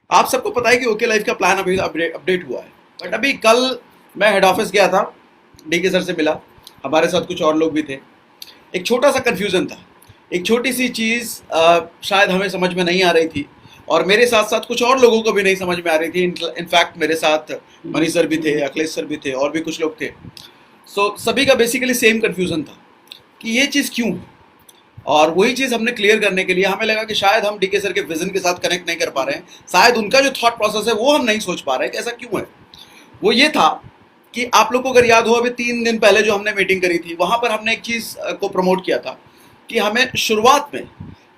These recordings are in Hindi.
आप सबको पता है कि ओके लाइफ का प्लान अभी अपडेट हुआ है, बट अभी कल मैं हेड ऑफिस गया था, डीके सर से मिला, हमारे साथ कुछ और लोग भी थे। एक छोटा सा कन्फ्यूज़न था, एक छोटी सी चीज़ शायद हमें समझ में नहीं आ रही थी, और मेरे साथ साथ कुछ और लोगों को भी नहीं समझ में आ रही थी। इनफैक्ट मेरे साथ मनीष सर भी थे, अखिलेश सर भी थे, और भी कुछ लोग थे। सभी का बेसिकली सेम कन्फ्यूज़न था कि ये चीज़ क्यों। और वही चीज़ हमने क्लियर करने के लिए हमें लगा कि शायद हम डीके सर के विजन के साथ कनेक्ट नहीं कर पा रहे हैं, शायद उनका जो थॉट प्रोसेस है वो हम नहीं सोच पा रहे हैं कि ऐसा क्यों है। वो ये था कि आप लोग को अगर याद हो, अभी 3 दिन पहले जो हमने मीटिंग करी थी, वहाँ पर हमने एक चीज़ को प्रमोट किया था कि हमें शुरुआत में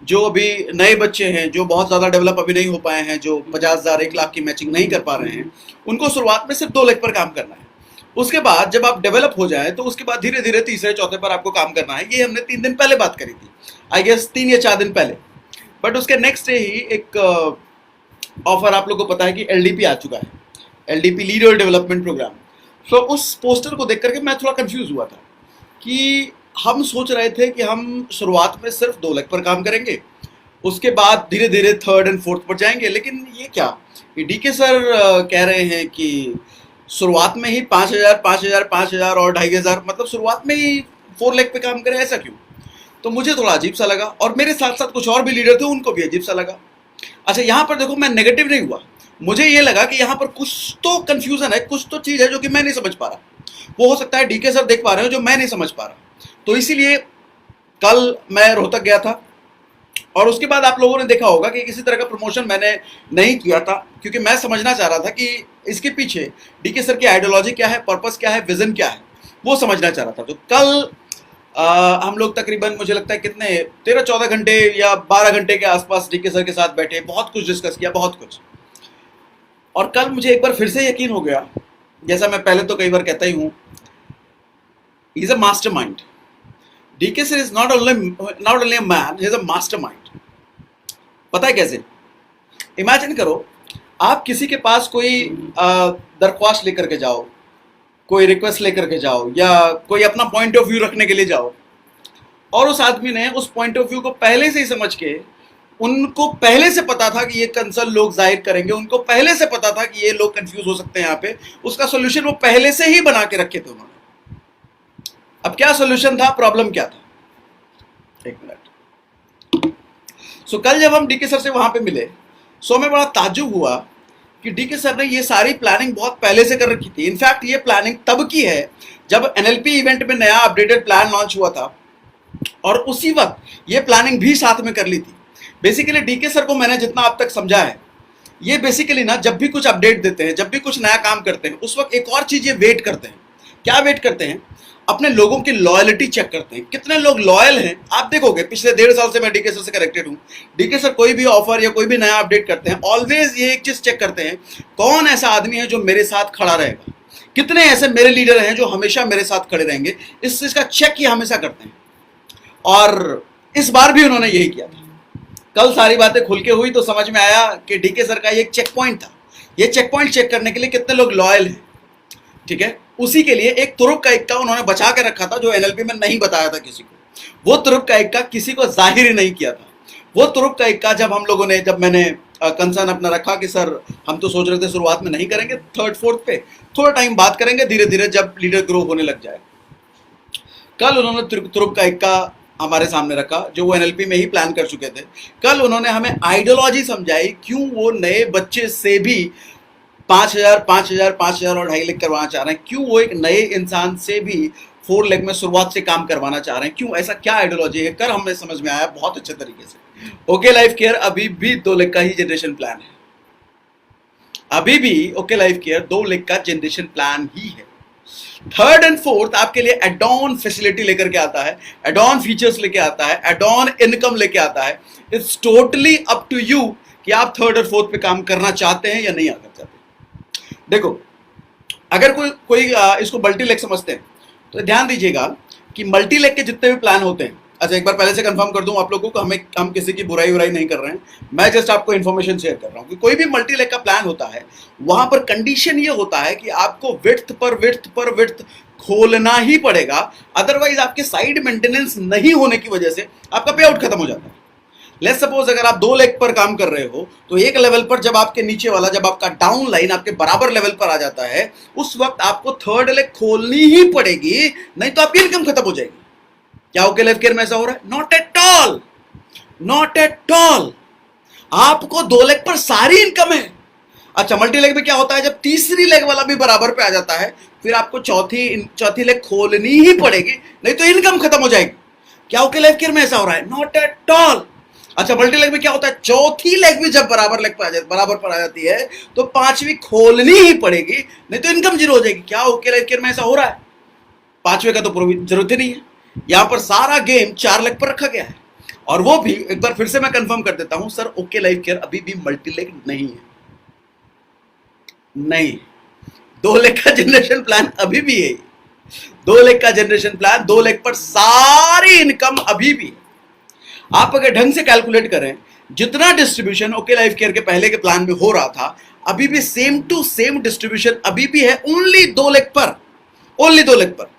जो अभी नए बच्चे हैं, जो बहुत ज़्यादा डेवलप अभी नहीं हो पाए हैं, जो 50,000 1 लाख की मैचिंग नहीं कर पा रहे हैं, उनको शुरुआत में सिर्फ 2 लाख पर काम करना है। उसके बाद जब आप डेवलप हो जाए तो उसके बाद धीरे धीरे तीसरे चौथे पर आपको काम करना है। ये हमने 3 दिन पहले बात करी थी, आई गेस 3 या 4 दिन पहले। बट उसके नेक्स्ट डे ही एक ऑफर आप लोग को पता है कि एलडीपी आ चुका है, एलडीपी लीडर डेवलपमेंट प्रोग्राम। उस पोस्टर को देख करके मैं थोड़ा कंफ्यूज हुआ था कि हम सोच रहे थे कि हम शुरुआत में सिर्फ 2 लाख पर काम करेंगे, उसके बाद धीरे धीरे 3rd और 4th पर जाएंगे। लेकिन ये क्या, डीके सर कह रहे हैं कि शुरुआत में ही 5,000 5,000 5,000 और 2,500, मतलब शुरुआत में ही 4 लाख पे काम करें, ऐसा क्यों? तो मुझे थोड़ा अजीब सा लगा, और मेरे साथ साथ कुछ और भी लीडर थे, उनको भी अजीब सा लगा। अच्छा, यहाँ पर देखो, मैं नेगेटिव नहीं हुआ, मुझे ये लगा कि यहाँ पर कुछ तो कंफ्यूजन है, कुछ तो चीज़ है जो कि मैं नहीं समझ पा रहा। वो हो सकता है डीके सर देख पा रहे हो जो मैं नहीं समझ पा रहा। तो इसीलिए कल मैं रोहतक गया था, और उसके बाद आप लोगों ने देखा होगा कि किसी तरह का प्रमोशन मैंने नहीं किया था, क्योंकि मैं समझना चाह रहा था कि इसके पीछे डीके सर की आइडियोलॉजी क्या है, पर्पस क्या है, विजन क्या है, वो समझना चाह रहा था। तो कल हम लोग तकरीबन, मुझे लगता है कितने 13-14 घंटे या 12 घंटे के आसपास डीके सर के साथ बैठे, बहुत कुछ डिस्कस किया, बहुत कुछ। और कल मुझे एक बार फिर से यकीन हो गया, जैसा मैं पहले तो कई बार कहता ही हूँ, he is a mastermind. DK sir is not only a man, he is a mastermind. पता है कैसे? इमेजिन करो, आप किसी के पास कोई दरख्वास्त लेकर के जाओ, कोई रिक्वेस्ट लेकर के जाओ, या कोई अपना पॉइंट ऑफ व्यू रखने के लिए जाओ, और उस आदमी ने उस पॉइंट ऑफ व्यू को पहले से ही समझ के, उनको पहले से पता था कि ये कंसर्न लोग जाहिर करेंगे, उनको पहले से पता था कि ये लोग कंफ्यूज हो सकते हैं यहाँ पे, उसका सोल्यूशन वो पहले से ही बना के रखे थे उन्होंने। अब क्या सोल्यूशन था, प्रॉब्लम क्या था? एक मिनट। कल जब हम डीके सर से वहां पे मिले, हमें बड़ा ताज्जुब हुआ कि डीके सर ने ये सारी प्लानिंग बहुत पहले से कर रखी थी। इनफैक्ट ये प्लानिंग तब की है जब एनएलपी इवेंट में नया अपडेटेड प्लान लॉन्च हुआ था, और उसी वक्त ये प्लानिंग भी साथ में कर ली थी। बेसिकली डीके सर को मैंने जितना अब तक समझा है, ये बेसिकली ना, जब भी कुछ अपडेट देते हैं, जब भी कुछ नया काम करते हैं, उस वक्त एक और चीज ये वेट करते हैं। क्या वेट करते हैं? अपने लोगों की लॉयलिटी चेक करते हैं, कितने लोग लॉयल हैं। आप देखोगे पिछले 1.5 साल से मैं डीके सर से कनेक्टेड हूं, डीके सर कोई भी ऑफर या कोई भी नया अपडेट करते हैं, ऑलवेज ये एक चीज चेक करते हैं, कौन ऐसा आदमी है जो मेरे साथ खड़ा रहेगा, कितने ऐसे मेरे लीडर हैं जो हमेशा मेरे साथ खड़े रहेंगे। इस चीज का चेक ये हमेशा करते हैं, और इस बार भी उन्होंने यही किया था। कल सारी बातें खुल के हुई तो समझ में आया कि डीके सर का ये एक चेक पॉइंट था। ये चेक पॉइंट चेक करने के लिए कितने लोग लॉयल हैं, ठीक है, उसी के लिए एक तुरुप का इक्का उन्होंने बचा के रखा था, जो एनएलपी में नहीं बताया था किसी को। वो तुरुप का इक्का किसी को जाहिर ही नहीं किया था। वो तुरुप का इक्का जब मैंने कंसर्न अपना रखा कि सर हम तो सोच रहे थे शुरुआत में नहीं करेंगे, 3rd 4th पे थोड़ा टाइम बात करेंगे, धीरे धीरे जब लीडर ग्रो होने लग जाए। कल उन्होंने तुरुप का इक्का हमारे सामने रखा, जो वो एनएलपी में ही प्लान कर चुके थे। कल उन्होंने हमें आइडियोलॉजी समझाई, क्यों वो नए बच्चे से भी 5,000 5,000 5,000 और 2.5 लाख करवाना चाह रहे हैं, क्यों वो एक नए इंसान से भी 4 लाख में शुरुआत से काम करवाना चाह रहे हैं, क्यों, ऐसा क्या आइडियोलॉजी है। कर हमें समझ में आया बहुत अच्छे तरीके से। ओके लाइफ केयर अभी भी 2 लाख का ही जनरेशन प्लान है, अभी भी ओके लाइफ केयर 2 लाख का जनरेशन प्लान ही है। 3rd और 4th आपके लिए एड ऑन फैसिलिटी लेकर के आता है, एड ऑन फीचर्स लेके आता है, एड ऑन इनकम लेके आता है। It's totally up to you कि आप 3rd और 4th पे काम करना चाहते हैं या नहीं करना चाहते। देखो, अगर कोई इसको मल्टी लेग समझते हैं तो ध्यान दीजिएगा कि मल्टी लेग के जितने भी प्लान होते हैं, अच्छा एक बार पहले से कंफर्म कर दूं आप लोगों को, हम किसी की बुराई नहीं कर रहे हैं, मैं जस्ट आपको इन्फॉर्मेशन शेयर कर रहा हूं कि कोई भी मल्टी लेग का प्लान होता है, वहां पर कंडीशन ये होता है कि आपको विड्थ पर विड्थ खोलना ही पड़ेगा, अदरवाइज आपके साइड मेंटेनेंस नहीं होने की वजह से आपका पे आउट खत्म हो जाता है। लेट्स सपोज अगर आप 2 लेग पर काम कर रहे हो तो एक लेवल पर जब आपके नीचे वाला, जब आपका डाउन लाइन आपके बराबर लेवल पर आ जाता है, उस वक्त आपको थर्ड लेग खोलनी ही पड़ेगी, नहीं तो आपकी इनकम खत्म हो जाएगी। क्या ओके लाइफ केयर में ऐसा हो रहा है? Not at all, not at all. आपको 2 लेग पर सारी इनकम है। अच्छा, मल्टी लेग में क्या होता है, जब तीसरी लेग वाला भी बराबर पे आ जाता है, फिर आपको चौथी लेग खोलनी ही पड़ेगी, नहीं तो इनकम खत्म हो जाएगी। क्या ओके लाइफ केयर में ऐसा हो रहा है? Not at all. अच्छा, मल्टी लेग में क्या होता है, चौथी लेग भी जब बराबर पर आ जाती है तो पांचवी खोलनी ही पड़ेगी, नहीं तो इनकम जीरो हो जाएगी। क्या ओके लाइफ केयर में ऐसा हो रहा है? पांचवे का तो जरूरत ही नहीं है। यहां पर सारा गेम 4 लेग पर रखा गया है। और वो भी एक बार फिर से मैं कंफर्म कर देता हूं, सर ओके लाइफ केयर अभी भी मल्टी लेग नहीं है। नहीं, 2 लेग का जनरेशन प्लान अभी भी है। 2 लेग का जनरेशन प्लान, 2 लेग पर सारी इनकम अभी भी है। आप अगर ढंग से कैलकुलेट करें, जितना डिस्ट्रीब्यूशन ओके लाइफ केयर के पहले के प्लान में हो रहा था, अभी भी सेम टू सेम डिस्ट्रीब्यूशन अभी भी है, ओनली 2 लेग पर, ओनली 2 लेग पर।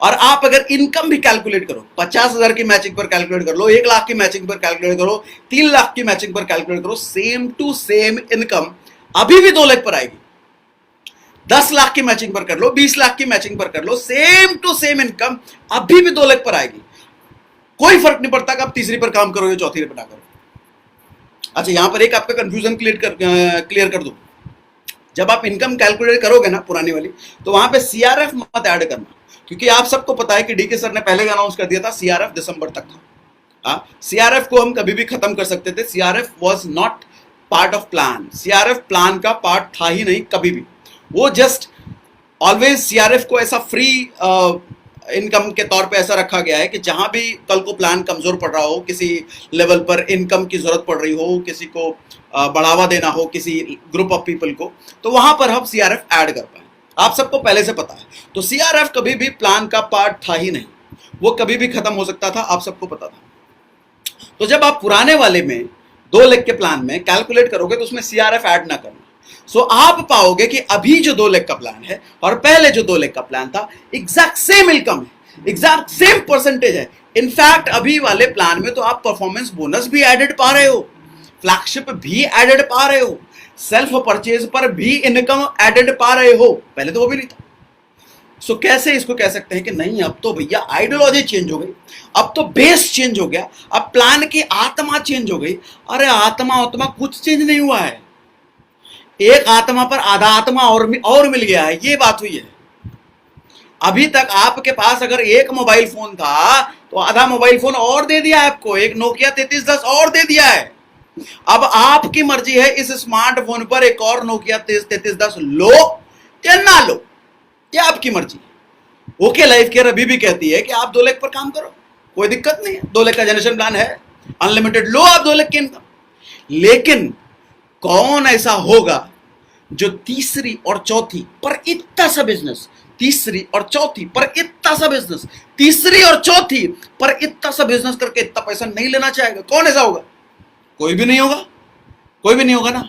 और आप अगर इनकम भी कैलकुलेट करो, 50,000 की मैचिंग पर कैलकुलेट कर लो, 1 लाख की मैचिंग पर कैलकुलेट करो, 3 लाख की मैचिंग पर कैलकुलेट करो, सेम टू सेम इनकम अभी भी 2 लेग पर आएगी। 10 लाख की मैचिंग पर कर लो, 20 लाख की मैचिंग पर कर लो, सेम टू सेम इनकम अभी भी 2 लेग पर आएगी। कोई फर्क नहीं पड़ता कि आप तीसरी पर काम करो या चौथी पर ना करो। अच्छा, यहां पर एक आपका कंफ्यूजन क्लियर कर दूं। जब आप इनकम कैलकुलेट करोगे ना पुरानी वाली, तो वहां पे सीआरएफ मत ऐड करना, क्योंकि आप सबको पता है कि डीके सर ने पहले अनाउंस कर दिया था सीआरएफ दिसंबर तक था। सीआरएफ को हम कभी भी खत्म कर सकते थे। CRF was not part of plan. CRF plan का पार्ट था ही नहीं कभी भी। वो जस्ट ऑलवेज सीआरएफ को ऐसा फ्री इनकम के तौर पे ऐसा रखा गया है कि जहां भी कल को प्लान कमजोर पड़ रहा हो, किसी लेवल पर इनकम की जरूरत पड़ रही हो, किसी को बढ़ावा देना हो किसी ग्रुप ऑफ पीपल को, तो वहां पर हम सीआरएफ ऐड कर पाए। आप सबको पहले से पता है। तो सीआरएफ कभी भी प्लान का पार्ट था ही नहीं, वो कभी भी खत्म हो सकता था, आप सबको पता था। तो जब आप पुराने वाले में 2 लेग के प्लान में कैलकुलेट करोगे तो उसमें सीआरएफ ऐड ना करना। सो आप पाओगे कि अभी जो 2 लेग का प्लान है और पहले जो 2 लेग का प्लान था, एग्जैक्ट सेम इनकम है, एग्जैक्ट सेम परसेंटेज है। इनफैक्ट अभी वाले प्लान में तो आप परफॉर्मेंस बोनस भी एडेड पा रहे हो, फ्लैगशिप भी एडेड पा रहे हो, सेल्फ परचेज पर भी इनकम एडेड पा रहे हो। पहले तो वो भी नहीं था। सो कैसे इसको कह सकते हैं कि नहीं, अब तो भैया आइडियोलॉजी चेंज हो गई, अब तो बेस चेंज हो गया, अब प्लान की आत्मा चेंज हो गई। अरे आत्मा कुछ चेंज नहीं हुआ है। एक आत्मा पर आधा आत्मा और मिल गया है, ये बात हुई है। अभी तक आपके पास अगर एक मोबाइल फोन था तो आधा मोबाइल फोन और दे दिया है आपको, एक नोकिया 3310 और दे दिया है। अब आपकी मर्जी है इस स्मार्टफोन पर एक और नोकिया 3310 लो या ना लो, ये आपकी मर्जी है। ओके लाइफ केयर अभी भी कहती है कि आप 2 लेग पर काम करो, कोई दिक्कत नहीं है। 2 लेग का जनरेशन प्लान है, अनलिमिटेड लो आप 2 लेग की इनकम। लेकिन कौन ऐसा होगा जो तीसरी और चौथी पर इतना सा बिजनेस, तीसरी और चौथी पर इतना सा बिजनेस, तीसरी और चौथी पर इतना सा बिजनेस करके इतना पैसा नहीं लेना चाहेगा? कौन ऐसा होगा? कोई भी नहीं होगा, कोई भी नहीं होगा ना।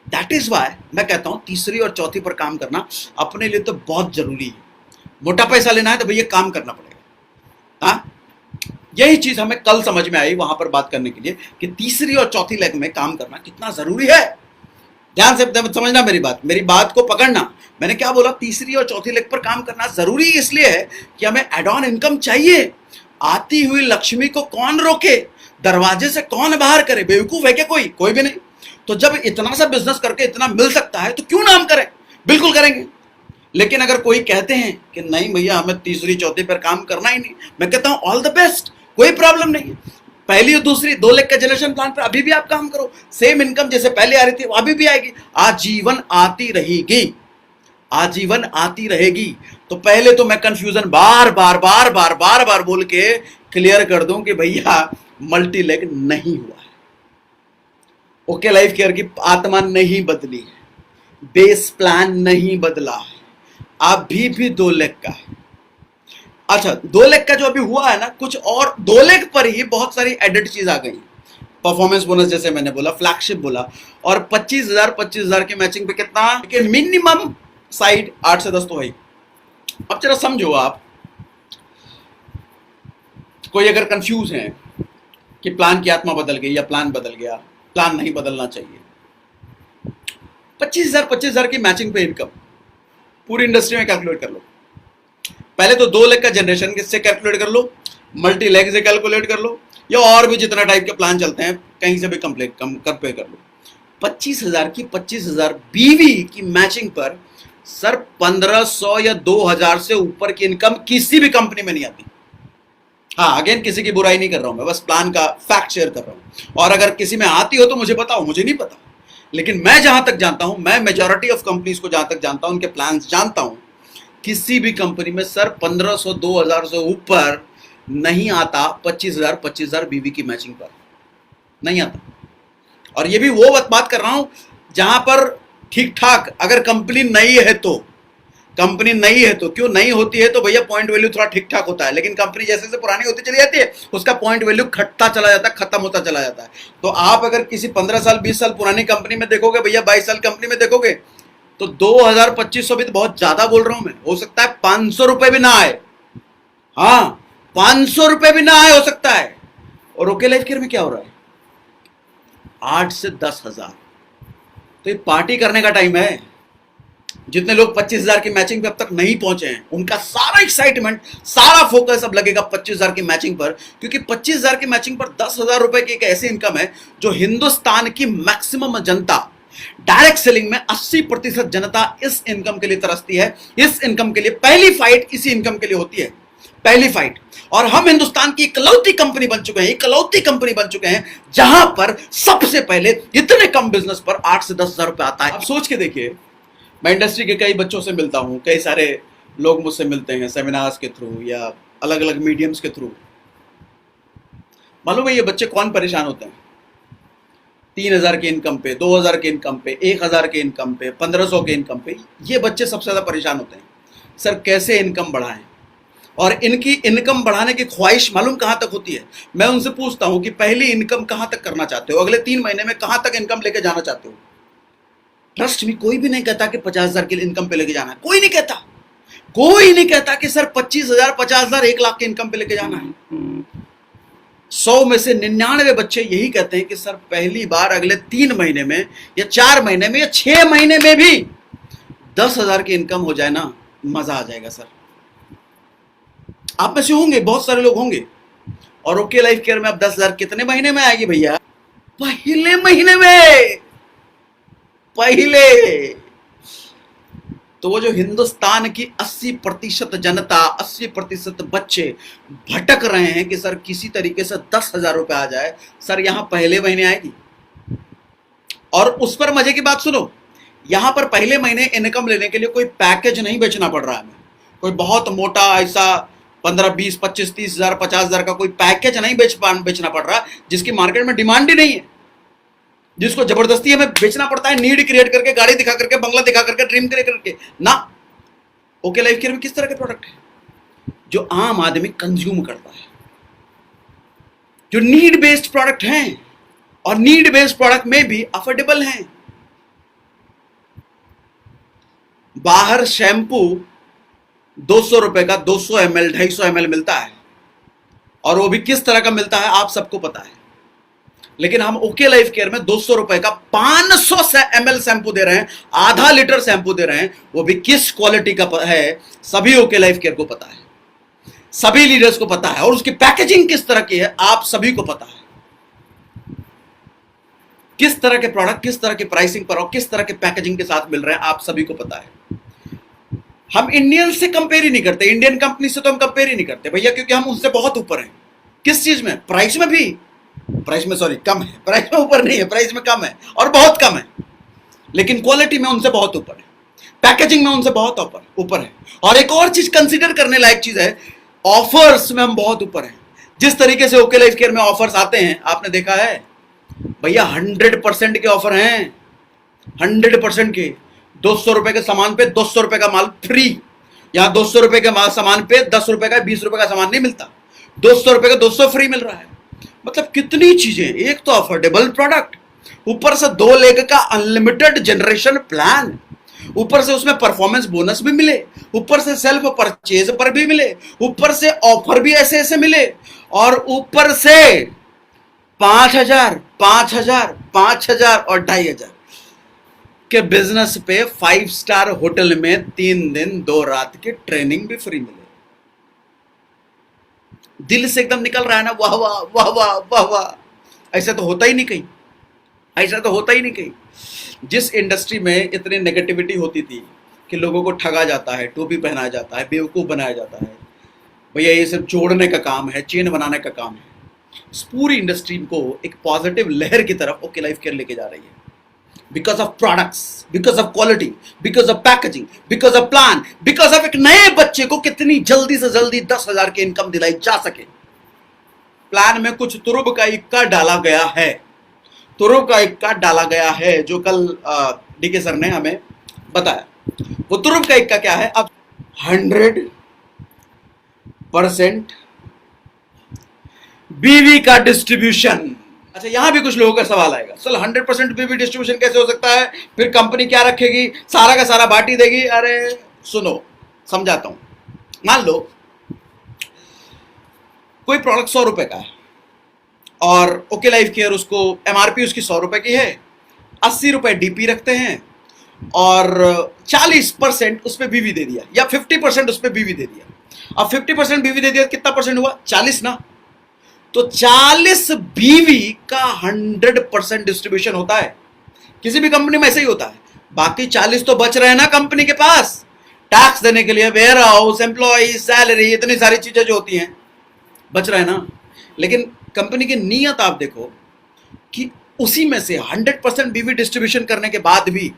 दैट इज वाई मैं कहता हूं तीसरी और चौथी पर काम करना अपने लिए तो बहुत जरूरी है। मोटा पैसा लेना है तो भैया काम करना पड़ेगा। हाँ, यही चीज हमें कल समझ में आई वहां पर बात करने के लिए कि तीसरी और चौथी लेग में काम करना कितना जरूरी है। ध्यान से समझना मेरी बात को पकड़ना। मैंने क्या बोला? तीसरी और चौथी लेग पर काम करना जरूरी इसलिए है कि हमें एड ऑन इनकम चाहिए। आती हुई लक्ष्मी को कौन रोके, दरवाजे से कौन बाहर करे? बेवकूफ है क्या कोई? कोई भी नहीं। तो जब इतना सा बिजनेस करके इतना मिल सकता है तो क्यों ना हम करें? बिल्कुल करेंगे। लेकिन अगर कोई कहते हैं कि नहीं भैया हमें तीसरी चौथी पर काम करना ही नहीं, मैं कहता हूं ऑल द बेस्ट, कोई प्रॉब्लम नहीं है। पहली और दूसरी 2 लेग का जनरेशन प्लान पर अभी भी आप काम करो, सेम इनकम जैसे पहले आ रही थी अभी भी आएगी, आजीवन आती रहेगी, आजीवन आती रहेगी। तो पहले तो मैं कंफ्यूजन बार बार बोल के क्लियर कर दूं कि भैया मल्टी लेग नहीं हुआ है। ओके लाइफ केयर की आत्मा नहीं बदली है, बेस प्लान नहीं बदला है, अभी भी 2 लेग का है। अच्छा, 2 लेग का जो अभी हुआ है ना, कुछ और 2 लेग पर ही बहुत सारी एडेड चीज आ गई। परफॉर्मेंस बोनस जैसे मैंने बोला, फ्लैगशिप बोला, और 25,000 की मैचिंग पे कितना मिनिमम साइड 8 से 10 तो भाई। अब जरा समझो, आप कोई अगर कंफ्यूज है कि प्लान की आत्मा बदल गई या प्लान बदल गया, प्लान नहीं बदलना चाहिए। 25,000 की मैचिंग पे इनकम पूरी इंडस्ट्री में कैलकुलेट कर लो। पहले तो 2 लाख का जनरेशन किससे कैलकुलेट कर लो, मल्टी लैग से कैलकुलेट कर लो, या और भी जितना टाइप के प्लान चलते हैं कहीं से भी कंपेयर कर लो। 25,000 की 25,000 बीवी की मैचिंग पर सर 1,500 या 2,000 से ऊपर की इनकम किसी भी कंपनी में नहीं आती। हाँ, अगेन किसी की बुराई नहीं कर रहा हूं, मैं बस प्लान का फैक्ट शेयर कर रहा हूं, और अगर किसी में आती हो तो मुझे बताओ, मुझे नहीं पता। लेकिन मैं जहां तक जानता हूं, मैं मेजॉरिटी ऑफ कंपनीज को जहां तक जानता हूं, उनके प्लान्स जानता हूं, किसी भी कंपनी में सर 1,500 2,000 से ऊपर नहीं आता 25,000 बीवी की मैचिंग पर नहीं आता। और ये भी वो बात कर रहा हूं जहां पर ठीक ठाक, अगर कंपनी नई है तो, कंपनी नई है तो, क्यों नई होती है तो भैया पॉइंट वैल्यू थोड़ा ठीक ठाक होता है, लेकिन कंपनी जैसे जैसे पुरानी होती चली जाती है उसका पॉइंट वैल्यू घटता चला जाता है, खत्म होता चला जाता है। तो आप अगर किसी 15 साल 20 साल पुरानी कंपनी में देखोगे भैया, 22 साल कंपनी में देखोगे, तो 2,000-2,500 भी तो बहुत ज्यादा बोल रहा हूं मैं, हो सकता है 500 रुपए भी ना आए। हाँ, 500 रुपए भी ना आए, हो सकता है। और ओके लाइफ केयर में क्या हो रहा है, 8 से 10,000। तो ये पार्टी करने का टाइम है। जितने लोग 25,000 की मैचिंग पे अब तक नहीं पहुंचे हैं, उनका सारा एक्साइटमेंट, सारा फोकस अब लगेगा 25,000 की मैचिंग पर, क्योंकि 25,000 की मैचिंग पर 10,000 रुपए की एक ऐसी इनकम है जो हिंदुस्तान की मैक्सिमम जनता, डायरेक्ट सेलिंग में 80% जनता इस इनकम के लिए तरसती है। इस इनकम के लिए पहली फाइट इसी इनकम के लिए होती है, पहली फाइट। और हम हिंदुस्तान की इकलौती कंपनी बन चुके हैं, इकलौती कंपनी बन चुके हैं जहां पर सबसे पहले इतने कम बिजनेस पर 8 से 10,000 रुपए आता है। आप सोच के देखिए, मैं इंडस्ट्री के कई बच्चों से मिलता हूं, कई सारे लोग मुझसे मिलते हैं सेमिनार्स के थ्रू या अलग अलग मीडियम्स के थ्रू। मालूम है ये बच्चे कौन परेशान होते हैं? 3,000 की इनकम पे, 2,000 की इनकम पे, 1,000 की इनकम पे, 1,500 के इनकम पे, ये बच्चे सबसे ज्यादा परेशान होते हैं। सर कैसे इनकम बढ़ाएं? और इनकी इनकम बढ़ाने की ख्वाहिश मालूम कहां तक होती है? मैं उनसे पूछता हूं कि पहली इनकम कहां तक करना चाहते हो, अगले 3 महीने में कहां तक इनकम लेके जाना चाहते हो? ट्रस्ट मी, कोई भी नहीं कहता कि 50,000 की इनकम पे लेके जाना है, कोई नहीं कहता। कोई नहीं कहता कि सर 25,000, 50,000, 1 लाख की इनकम पे लेके जाना है। 100 में से 99 बच्चे यही कहते हैं कि सर पहली बार अगले 3 महीने में या 4 महीने में या 6 महीने में भी 10,000 की इनकम हो जाए ना, मजा आ जाएगा सर। आप में से होंगे, बहुत सारे लोग होंगे। और ओके लाइफ केयर में अब 10,000 कितने महीने में आएगी भैया? पहले महीने में, पहले। तो वो जो हिंदुस्तान की 80% जनता, 80% बच्चे भटक रहे हैं कि सर किसी तरीके से 10,000 रुपए आ जाए, सर यहां पहले महीने आएगी। और उस पर मजे की बात सुनो, यहां पर पहले महीने इनकम लेने के लिए कोई पैकेज नहीं बेचना पड़ रहा है हमें, कोई बहुत मोटा ऐसा 15, 20, 25, 30,000, 50,000 का कोई पैकेज नहीं बेचना पड़ रहा, जिसकी मार्केट में डिमांड ही नहीं है, जिसको जबरदस्ती हमें बेचना पड़ता है, नीड क्रिएट करके, गाड़ी दिखा करके, बंगला दिखा करके, ड्रीम क्रिएट करके ना। ओके लाइफ केयर में किस तरह के प्रोडक्ट है जो आम आदमी कंज्यूम करता है, जो नीड बेस्ड प्रोडक्ट हैं, और नीड बेस्ड प्रोडक्ट में भी अफोर्डेबल हैं। बाहर शैम्पू 200 रुपए का 200 ml, 250 ml मिलता है, और वो भी किस तरह का मिलता है आप सबको पता है। लेकिन हम ओके लाइफ केयर में 200 रुपए का 500 ml शैम्पू दे रहे हैं, आधा लीटर शैम्पू दे रहे हैं, वो भी किस क्वालिटी का है सभी ओके लाइफ केयर को पता है, सभी लीडर्स को पता है। और उसकी पैकेजिंग किस तरह की है आप सभी को पता है। किस तरह के प्रोडक्ट, किस तरह की प्राइसिंग पर और किस तरह के पैकेजिंग के साथ मिल रहे हैं आप सभी को पता है। हम इंडियन से कंपेयर ही नहीं करते, इंडियन कंपनी से तो हम कंपेयर ही नहीं करते भैया, क्योंकि हम उनसे बहुत ऊपर हैं। किस चीज में? प्राइस में भी, प्राइस में सॉरी कम है, प्राइस में ऊपर नहीं है, प्राइस में कम है और बहुत कम है, लेकिन क्वालिटी में उनसे बहुत ऊपर है, पैकेजिंग में उनसे बहुत ऊपर है। और एक और चीज कंसीडर करने लायक चीज है, ऑफर्स में हम बहुत ऊपर हैं। जिस तरीके से ओके लाइफ केयर में ऑफर्स आते हैं आपने देखा है भैया, 100% के ऑफर हैं, 100% के। 200 रुपए के सामान पे 200 रुपए का माल फ्री। यहां 200 रुपए के सामान पे 10 रुपए का, 20 रुपए का सामान नहीं मिलता, 200 रुपए का 200 फ्री मिल रहा है। मतलब कितनी चीजें, एक तो अफोर्डेबल प्रोडक्ट, ऊपर से 2 लेग का अनलिमिटेड जनरेशन प्लान, ऊपर से उसमें परफॉर्मेंस बोनस भी मिले, ऊपर से सेल्फ परचेज पर भी मिले, ऊपर से ऑफर भी ऐसे ऐसे मिले, और ऊपर से 5,000, 5,000, 5,000 और 2,500 के बिजनेस पे 5 स्टार होटल में 3 दिन 2 रात की ट्रेनिंग भी फ्री मिले। दिल से एकदम निकल रहा है ना, वाह वाह वाह वाह वाह वाह। ऐसा तो होता ही नहीं कहीं, ऐसा तो होता ही नहीं कहीं। जिस इंडस्ट्री में इतनी नेगेटिविटी होती थी कि लोगों को ठगा जाता है, टोपी पहनाया जाता है, बेवकूफ़ बनाया जाता है, भैया ये सिर्फ जोड़ने का काम है, चेन बनाने का काम है, इस पूरी इंडस्ट्री को एक पॉजिटिव लहर की तरफ ओके लाइफ केयर लेके जा रही है। Because of products, because of quality, because of packaging, because of plan, because of एक नए बच्चे को कितनी जल्दी से जल्दी 10,000 की इनकम दिलाई जा सके। प्लान में कुछ तुरुब का इक्का डाला गया है, तुरुब का इक्का डाला गया है, जो कल डीके सर ने हमें बताया। वो तुरुब का इक्का क्या है? अब 100% बीवी का डिस्ट्रीब्यूशन। अच्छा, यहां भी कुछ लोगों का सवाल आएगा, चल 100% बीवी डिस्ट्रीब्यूशन कैसे हो सकता है? फिर कंपनी क्या रखेगी? सारा का सारा बांटी देगी? अरे सुनो, समझाता हूं। मान लो कोई प्रोडक्ट 100 रुपए का है और ओके लाइफ केयर उसको एमआरपी उसकी 100 रुपए की है, 80 रुपए डीपी रखते हैं और 40% उस पर बीवी दे दिया, या 50% उस पर बीवी दे दिया। अब 50% बीवी दे दिया, कितना परसेंट हुआ? 40 ना। तो 40 बीवी का 100% डिस्ट्रीब्यूशन होता है। किसी भी कंपनी में ऐसे ही होता है। बाकी 40 तो बच रहे हैं ना कंपनी के पास, टैक्स देने के लिए, वेयर हाउस, एम्प्लॉय, सैलरी, इतनी सारी चीजें जो होती हैं, बच रहे हैं ना। लेकिन कंपनी की नीयत आप देखो कि उसी में से 100% बीवी डिस्ट्रीब्यूशन करने के बाद भी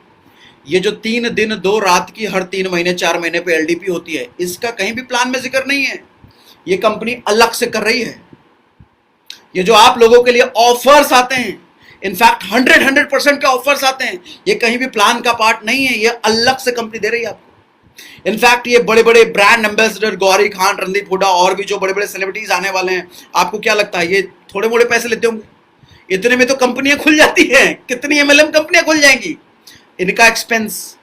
ये जो 3 दिन 2 रात की हर 3 महीने 4 महीने पे एलडीपी होती है, इसका कहीं भी प्लान में जिक्र नहीं है। ये कंपनी अलग से कर रही है। ये जो आप लोगों के लिए ऑफर्स आते हैं, इनफैक्ट 100% के ऑफर्स आते हैं, ये कहीं भी प्लान का पार्ट नहीं है, ये अलग से कंपनी दे रही है आपको। इनफैक्ट ये बड़े बड़े ब्रांड एम्बेसडर गौरी खान, रणदीप हुड्डा और भी जो बड़े बड़े सेलिब्रिटीज आने वाले हैं, आपको क्या लगता है ये थोड़े मोड़े पैसे लेते होंगे? इतने में तो कंपनियां खुल जाती हैं, कितनी एमएलएम कंपनियां खुल जाएंगी, इनका एक्सपेंस।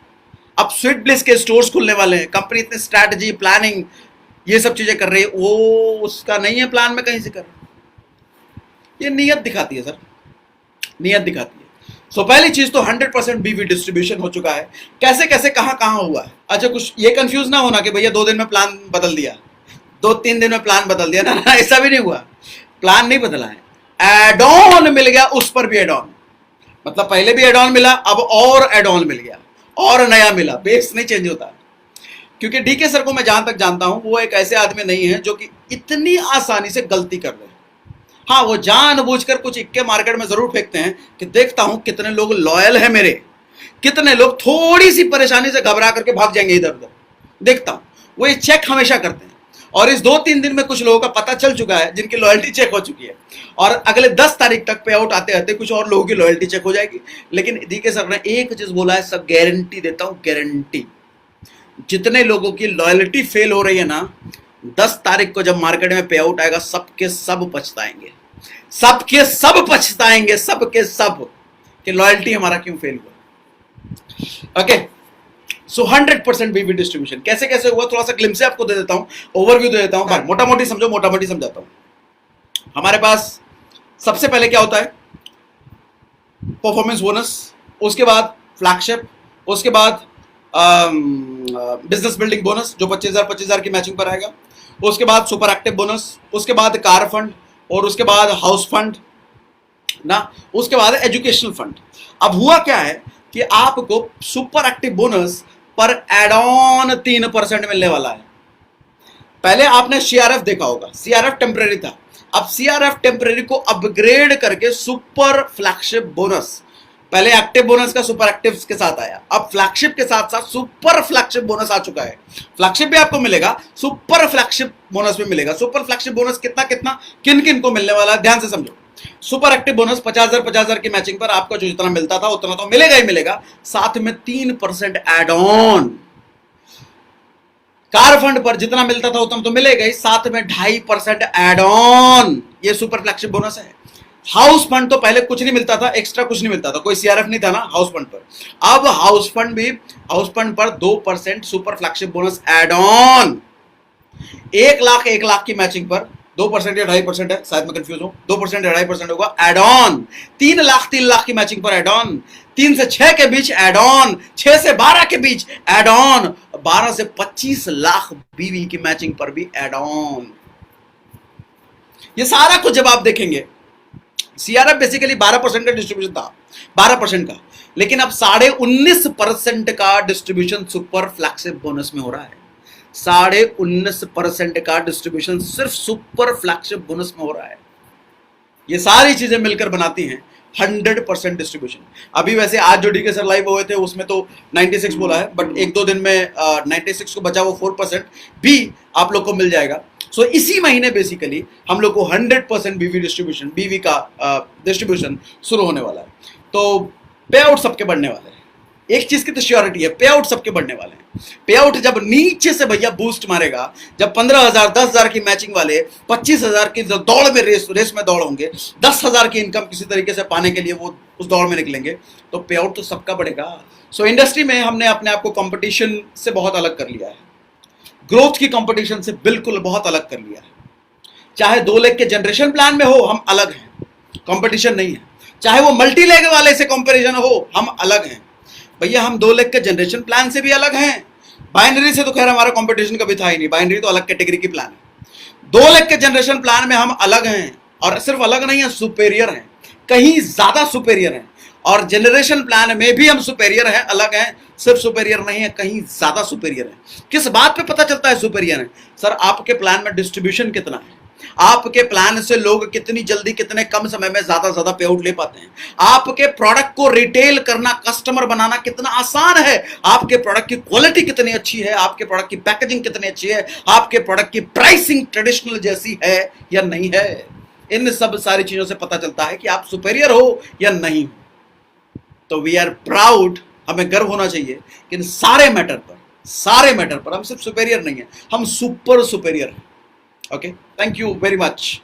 अब स्वीट ब्लिस के स्टोर्स खुलने वाले हैं, कंपनी इतनी स्ट्रैटेजी, प्लानिंग, ये सब चीजें कर रही है, वो उसका नहीं है प्लान में कहीं से कर रहा है। ये नियत दिखाती है सर, नियत दिखाती है। सो पहली चीज तो 100% बीवी डिस्ट्रीब्यूशन हो चुका है। कैसे कैसे कहां कहां हुआ है? अच्छा, कुछ ये कंफ्यूज ना होना कि भैया 2 दिन में प्लान बदल दिया, 2-3 दिन में प्लान बदल दिया, ना ऐसा भी नहीं हुआ। प्लान नहीं बदला है, एड ऑन मिल गया, उस पर भी एड ऑन। मतलब पहले भी एड ऑन मिला, अब और एड ऑन मिल गया, और नया मिला, बेस नहीं चेंज होता। क्योंकि डीके सर को मैं जहां तक जानता हूं, वो एक ऐसे आदमी नहीं है जो कि इतनी आसानी से गलती कर ले। हाँ, वो जानबूझकर कुछ इक्के मार्केट में जरूर फेंकते हैं कि देखता हूं कितने लोग लॉयल है मेरे, कितने लोग थोड़ी सी परेशानी से घबरा करके भाग जाएंगे इधर उधर, देखता हूं। वो ये चेक हमेशा करते हैं, और इस 2-3 दिन में कुछ लोगों का पता चल चुका है जिनकी लॉयल्टी चेक हो चुकी है, और अगले 10 तारीख तक पे आउट आते आते कुछ और लोगों की लॉयल्टी चेक हो जाएगी। लेकिन डीके सर ने एक चीज बोला है, सब गारंटी देता हूं, गारंटी, जितने लोगों की लॉयल्टी फेल हो रही है ना, 10 तारीख को जब मार्केट में पे आउट आएगा, सबके सब पछताएंगे, सबके सब पछताएंगे, सबके सब कि लॉयल्टी हमारा क्यों फेल हुआ। ओके, सो 100% बीवी डिस्ट्रीब्यूशन कैसे कैसे हुआ, थोड़ा सा ग्लिम्स आपको दे देता हूं, ओवरव्यू दे देता हूं, मोटा मोटी समझो, मोटा मोटी समझाता हूं। हमारे पास सबसे पहले क्या होता है? परफॉर्मेंस बोनस, उसके बाद फ्लैगशिप, उसके बाद बिजनेस बिल्डिंग बोनस जो 25,000 की मैचिंग पर आएगा, उसके बाद सुपर एक्टिव बोनस, उसके बाद कार फंड, और उसके बाद हाउस फंड ना, उसके बाद एजुकेशनल फंड। अब हुआ क्या है कि आपको सुपर एक्टिव बोनस पर एड ऑन 3% मिलने वाला है। पहले आपने सीआरएफ देखा होगा, सीआरएफ टेम्परेरी था, अब सीआरएफ टेम्परेरी को अपग्रेड करके सुपर फ्लैगशिप बोनस, पहले एक्टिव बोनस का सुपर एक्टिव के साथ आया, अब फ्लैगशिप के साथ साथ सुपर फ्लैगशिप बोनस आ चुका है। फ्लैगशिप भी आपको मिलेगा, सुपर फ्लैगशिप बोनस भी मिलेगा। सुपर फ्लैगशिप बोनस कितना कितना, किन किन को मिलने वाला है, ध्यान से समझो। सुपर एक्टिव बोनस 50,000 की मैचिंग पर आपको जो जितना मिलता था उतना तो मिलेगा ही मिलेगा, साथ में 3% एड ऑन। कार फंड पर जितना मिलता था उतना तो मिलेगा ही, साथ में 2.5% एड ऑन। ये सुपर फ्लैगशिप बोनस है। हाउस फंड तो पहले कुछ नहीं मिलता था, एक्स्ट्रा कुछ नहीं मिलता था, कोई सीआरएफ नहीं था ना हाउस फंड पर। अब हाउस फंड भी, हाउस फंड पर 2% super flagship bonus add on. 1 lakh की मैचिंग पर 2% या 2.5% है, शायद मैं कंफ्यूज हूं, 2% या 2.5% होगा एड ऑन। 3 लाख की मैचिंग पर एड ऑन, 3 से 6 के बीच एड ऑन, 6 से 12 के बीच एड ऑन, 12 से 25 लाख बीवी की मैचिंग पर भी एड ऑन। ये सारा कुछ जब आप देखेंगे, सीआरएफ बेसिकली 12% का डिस्ट्रीब्यूशन था, 12% का, लेकिन अब 19.5% का डिस्ट्रीब्यूशन सुपर फ्लैगशिप बोनस में हो रहा है। 19.5% का डिस्ट्रीब्यूशन सिर्फ सुपर फ्लैगशिप बोनस में हो रहा है। ये सारी चीजें मिलकर बनाती हैं 100% डिस्ट्रीब्यूशन। अभी वैसे आज जो डीके सर लाइव हुए थे उसमें तो 96 बोला है, बट 1-2 दिन में 96 को बचा वो 4% भी आप लोग को मिल जाएगा। सो इसी महीने बेसिकली हम लोग को 100% बीवी डिस्ट्रीब्यूशन, बीवी का डिस्ट्रीब्यूशन शुरू होने वाला है। तो पे आउट सबके बढ़ने वाले हैं। एक चीज की तो श्योरिटी है, पे आउट सबके बढ़ने वाले हैं। पे आउट जब नीचे से भैया बूस्ट मारेगा, जब 15,000 10,000 की मैचिंग वाले 25,000 की दौड़ में रेस में दौड़ होंगे, 10,000 की इनकम किसी तरीके से पाने के लिए वो उस दौड़ में निकलेंगे, तो पे आउट तो सबका बढ़ेगा। सो इंडस्ट्री में हमने अपने आप को कंपटीशन से बहुत अलग कर लिया है, ग्रोथ की कंपटीशन से बिल्कुल बहुत अलग कर लिया है। चाहे 2 लाख के जनरेशन प्लान में हो, हम अलग हैं, कंपटीशन नहीं है। चाहे वो मल्टी लेग वाले से कंपैरिजन हो, हम अलग हैं भैया। हम 2 लाख के जनरेशन प्लान से भी अलग हैं। बाइनरी से तो खैर हमारा कंपटीशन कभी था ही नहीं, बाइनरी तो अलग कैटेगरी की प्लान है। 2 लाख के जनरेशन प्लान में हम अलग हैं, और सिर्फ अलग नहीं है, सुपेरियर हैं, कहीं ज्यादा सुपेरियर हैं। और जनरेशन प्लान में भी हम सुपेरियर हैं, अलग हैं, सिर्फ सुपेरियर नहीं है, कहीं ज्यादा सुपेरियर है। किस बात पे पता चलता है सुपेरियर है? सर आपके प्लान में डिस्ट्रीब्यूशन कितना है, आपके प्लान से लोग कितनी जल्दी कितने कम समय में ज्यादा पे आउट ले पाते हैं, आपके प्रोडक्ट को रिटेल करना, कस्टमर बनाना कितना आसान है, आपके प्रोडक्ट की क्वालिटी कितनी अच्छी है, आपके प्रोडक्ट की पैकेजिंग कितनी अच्छी है, आपके प्रोडक्ट की प्राइसिंग ट्रेडिशनल जैसी है या नहीं है। इन सब सारी चीजों से पता चलता है कि आप सुपेरियर हो या नहीं हो। तो वी आर प्राउड, हमें गर्व होना चाहिए कि इन सारे मैटर पर हम सिर्फ सुपेरियर नहीं है, हम सुपर सुपेरियर हैं। Okay, thank you very much.